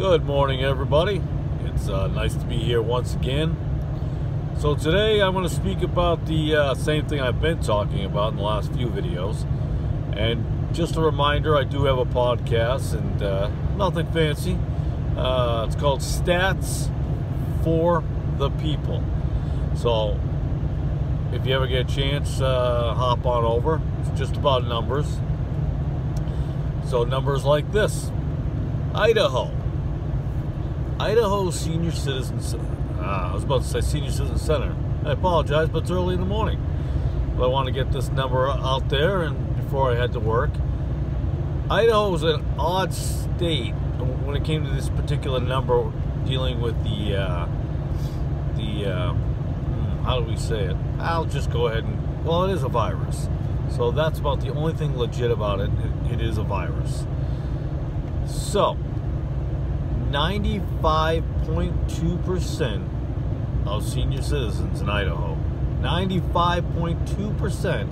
Good morning, everybody. It's nice to be here once again. So today I'm going to speak about the same thing I've been talking about in the last few videos. And just a reminder, I do have a podcast, and nothing fancy. It's called Stats for the People. So if you ever get a chance, hop on over. It's just about numbers. So numbers like this. Idaho Senior Citizens, I was about to say Senior Citizen Center. I apologize, but it's early in the morning. But I want to get this number out there and before I head to work. Idaho was an odd state when it came to this particular number dealing with how do we say it? I'll just go ahead and, well, it is a virus. So that's about the only thing legit about it. It is a virus. So 95.2% of senior citizens in Idaho, 95.2%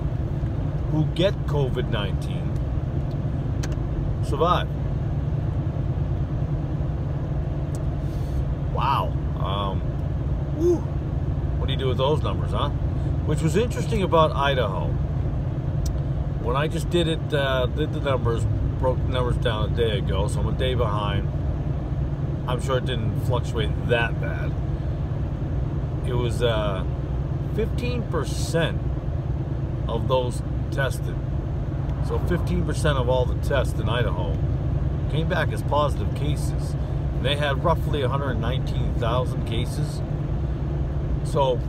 who get COVID-19 survive. Wow. What do you do with those numbers, huh? Which was interesting about Idaho. When I just did it, did the numbers, broke the numbers down a day ago, so I'm a day behind. I'm sure it didn't fluctuate that bad. It was 15% of those tested. So 15% of all the tests in Idaho came back as positive cases. And they had roughly 119,000 cases. So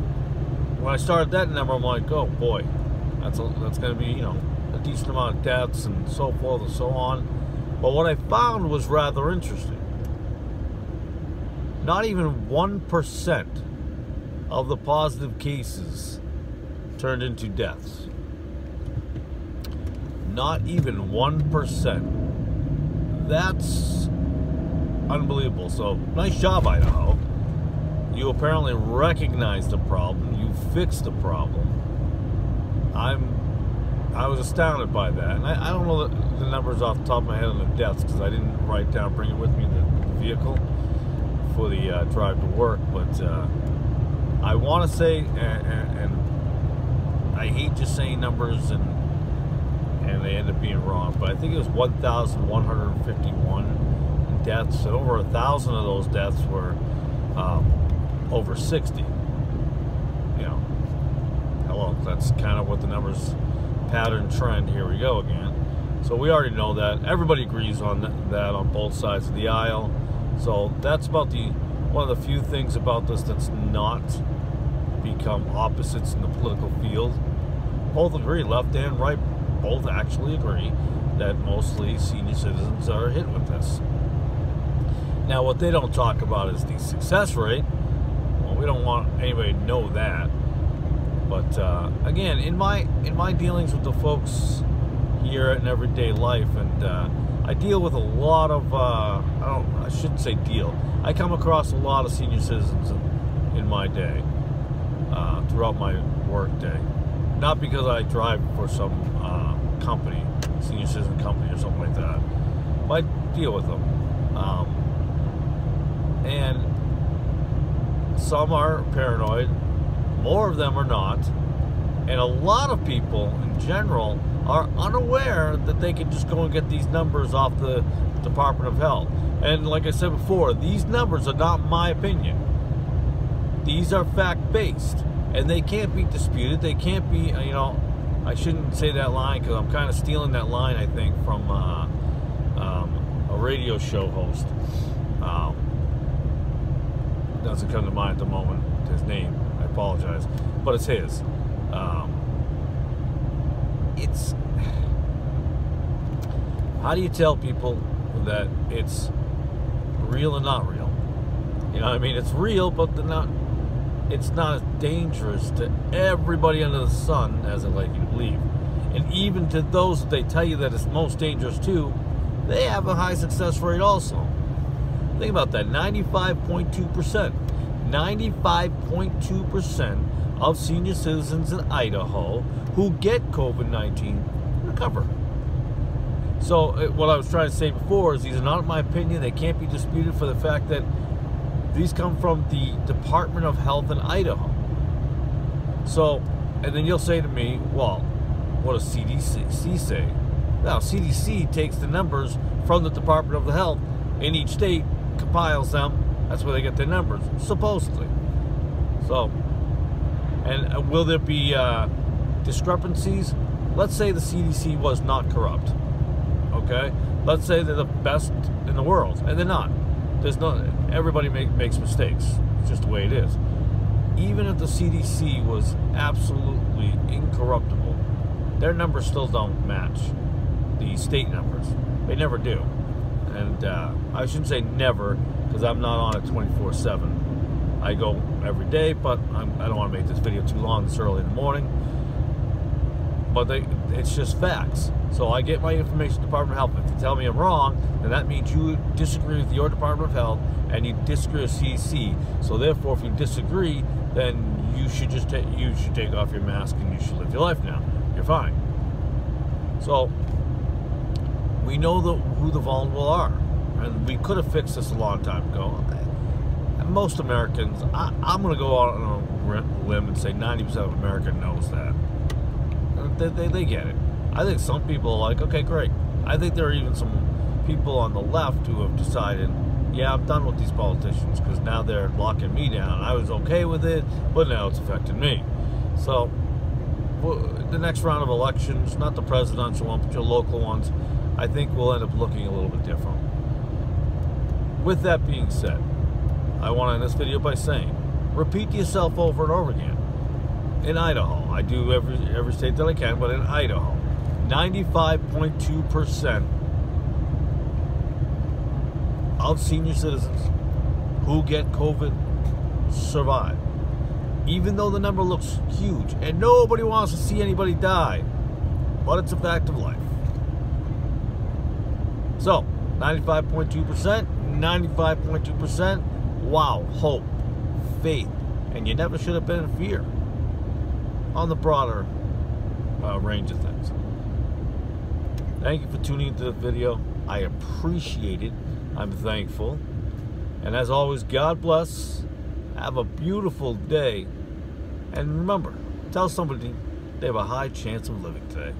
when I started that number, I'm like, oh boy, that's going to be, a decent amount of deaths and so forth and so on. But what I found was rather interesting. Not even 1% of the positive cases turned into deaths. Not even 1%. That's unbelievable. So, nice job, Idaho. You apparently recognized the problem. You fixed the problem. I was astounded by that. And I don't know the numbers off the top of my head on the deaths because I didn't write down, bring it with me in the vehicle for the drive to work, but I want to say, and I hate just saying numbers and they end up being wrong, but I think it was 1,151 deaths, and over 1,000 of those deaths were over 60. Hello, that's kind of what the numbers pattern trend. Here we go again. So we already know that. Everybody agrees on that on both sides of the aisle. So that's about one of the few things about this that's not become opposites in the political field. Both agree, left and right, both actually agree that mostly senior citizens are hit with this. Now, what they don't talk about is the success rate. Well, we don't want anybody to know that. But again, in my dealings with the folks here in everyday life, and I deal with a lot of, I shouldn't say deal. I come across a lot of senior citizens in my day, throughout my work day. Not because I drive for some company, senior citizen company or something like that. But I deal with them. And some are paranoid, more of them are not. And a lot of people in general are unaware that they can just go and get these numbers off the Department of Health. And like I said before, these numbers are not my opinion. These are fact-based, and they can't be disputed. They can't be, I shouldn't say that line because I'm kind of stealing that line, I think, from a radio show host. Doesn't come to mind at the moment, his name. I apologize. But it's his. How do you tell people that it's real and not real? It's real, but it's not as dangerous to everybody under the sun as I'd like you to believe. And even to those that they tell you that it's most dangerous to, they have a high success rate also. Think about that, 95.2%. 95.2% of senior citizens in Idaho who get COVID-19 recover. So what I was trying to say before is these are not my opinion. They can't be disputed for the fact that these come from the Department of Health in Idaho. So, and then you'll say to me, well, what does CDC say? Now, CDC takes the numbers from the Department of the Health in each state, compiles them. That's where they get their numbers, supposedly. So, and will there be discrepancies? Let's say the CDC was not corrupt. Okay? Let's say they're the best in the world, and they're not. There's no, everybody makes mistakes. It's just the way it is. Even if the CDC was absolutely incorruptible, their numbers still don't match the state numbers. They never do. And I shouldn't say never, because I'm not on it 24/7. I go every day, but I don't want to make this video too long. It's early in the morning. But it's just facts. So I get my information from the Department of Health. If you tell me I'm wrong, then that means you disagree with your Department of Health and you disagree with CDC. So therefore, if you disagree, then you should just take off your mask and you should live your life now. You're fine. So we know who the vulnerable are, and we could have fixed this a long time ago. Most Americans, I'm going to go out on a limb and say 90% of America knows that. They get it. I think some people are like, okay, great. I think there are even some people on the left who have decided, yeah, I'm done with these politicians because now they're locking me down. I was okay with it, but now it's affecting me. So the next round of elections, not the presidential one, but your local ones, I think will end up looking a little bit different. With that being said, I want to end this video by saying, repeat to yourself over and over again. In Idaho, I do every state that I can, but in Idaho, 95.2% of senior citizens who get COVID survive. Even though the number looks huge, and nobody wants to see anybody die, but it's a fact of life. So, 95.2%, 95.2%, wow, hope, faith, and you never should have been in fear on the broader range of things. Thank you for tuning into the video. I appreciate it. I'm thankful. And as always, God bless. Have a beautiful day. And remember, tell somebody they have a high chance of living today.